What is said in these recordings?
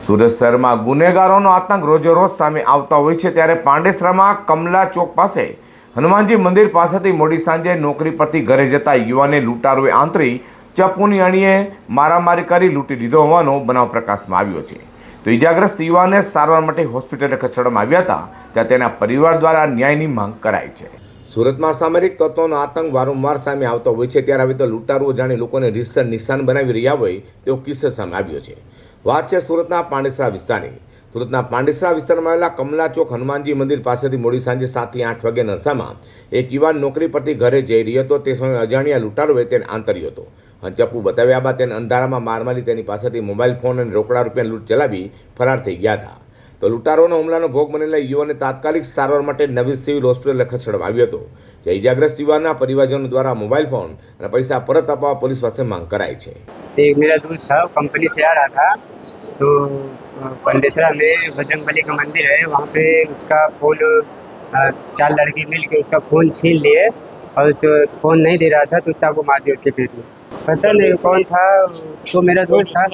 સુરત શહેરમાં ગુનેગારોનો આતંક રોજેરોજ સામે આવતા હોય છે, ત્યારે પાંડેસરામાં કમલા ચોક પાસે હનુમાનજી મંદિર પાસેથી મોડી સાંજે નોકરી પરથી ઘરે જતા યુવાને લૂંટારોએ આંતરી ચપ્પુની અણીએ મારામારી કરી લૂંટી લીધો હોવાનો બનાવ પ્રકાશમાં આવ્યો છે। તો ઇજાગ્રસ્ત યુવાનને સારવાર માટે હોસ્પિટલે ખસેડવામાં આવ્યા હતા, ત્યાં તેના પરિવાર દ્વારા ન્યાયની માંગ કરાઈ છે। સુરતમાં સામરિક તત્વોનો આતંક વારંવાર સામે આવતો હોય છે, ત્યારે હવે તો લૂંટારુઓ જાણે લોકોને રીતસર નિશાન બનાવી રહ્યા હોય તેવો કિસ્સો સામે આવ્યો છે। વાત છે સુરતના પાંડેસરા વિસ્તારની। સુરતના પાંડેસરા વિસ્તારમાં આવેલા કમલા ચોક હનુમાનજી મંદિર પાસેથી મોડી સાંજે 7 થી 8 વાગ્યાના અરસામાં એક યુવાન નોકરી પરથી ઘરે જઈ રહ્યો હતો। તે સમયે અજાણ્યા લૂંટારોએ તેને આંતર્યો હતો અને ચપ્પુ બતાવ્યા બાદ તેને અંધારામાં માર મારી તેની પાસેથી મોબાઈલ ફોન અને રોકડા રૂપિયા લૂંટ ચલાવી ફરાર થઈ ગયા હતા। તો લૂંટારોના હુમલાનો ભોગ બનેલા યુવાનને તાત્કાલિક સારવાર માટે નવી સિવિલ હોસ્પિટલે ખસેડવામાં આવ્યો હતો, જે ઇજાગ્રસ્ત યુવાનના પરિવારજનો દ્વારા મોબાઈલ ફોન અને પૈસા પરત આપવા પોલીસ પાસે માંગ કરાઈ છે। एक मेरा दोस्त था, कंपनी से आ रहा था, तो पंडेसरा में बजरंगबली का मंदिर है, वहाँ पे उसका फ़ोन 4 लड़के मिल के उसका फ़ोन छीन लिए और उस फ़ोन नहीं दे रहा था तो चाकू मार दिया उसके पेट में। पता नहीं कौन था, तो मेरा दोस्त था।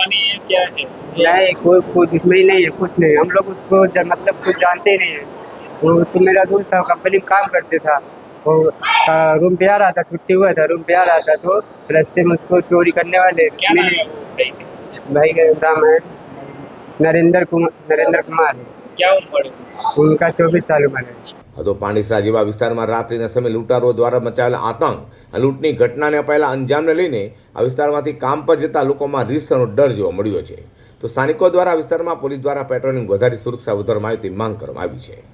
क्या है? नहीं, कोई दुश्मनी नहीं है, कुछ नहीं। हम लोग उसको मतलब कुछ जानते ही नहीं है। तो मेरा दोस्त था, कंपनी में काम करते था, वो रूम पे आ रहा था, छुट्टी हुआ था, रूम पे आ रहा था, तो रास्ते में उसको चोरी करने वाले क्या नाम मिले। है वो भाई का? भाई का नाम है नरेंद्र कुमार है। क्या उम्र है? उनका 24 साल उम्र है। तो પાંડેસરા જેવા વિસ્તારમાં રાત્રિના સમયે લૂંટારો દ્વારા મચાવેલા આતંક અને લૂંટની ઘટનાને અપાયેલા અંજામને લઈને આ વિસ્તારમાંથી કામ પર જતા લોકોમાં રીતસરનો ડર જોવા મળ્યો છે। તો સ્થાનિકો દ્વારા આ વિસ્તારમાં પોલીસ દ્વારા પેટ્રોલિંગ વધારી સુરક્ષા વધારવામાં આવે તેવી માંગ કરવામાં આવી છે।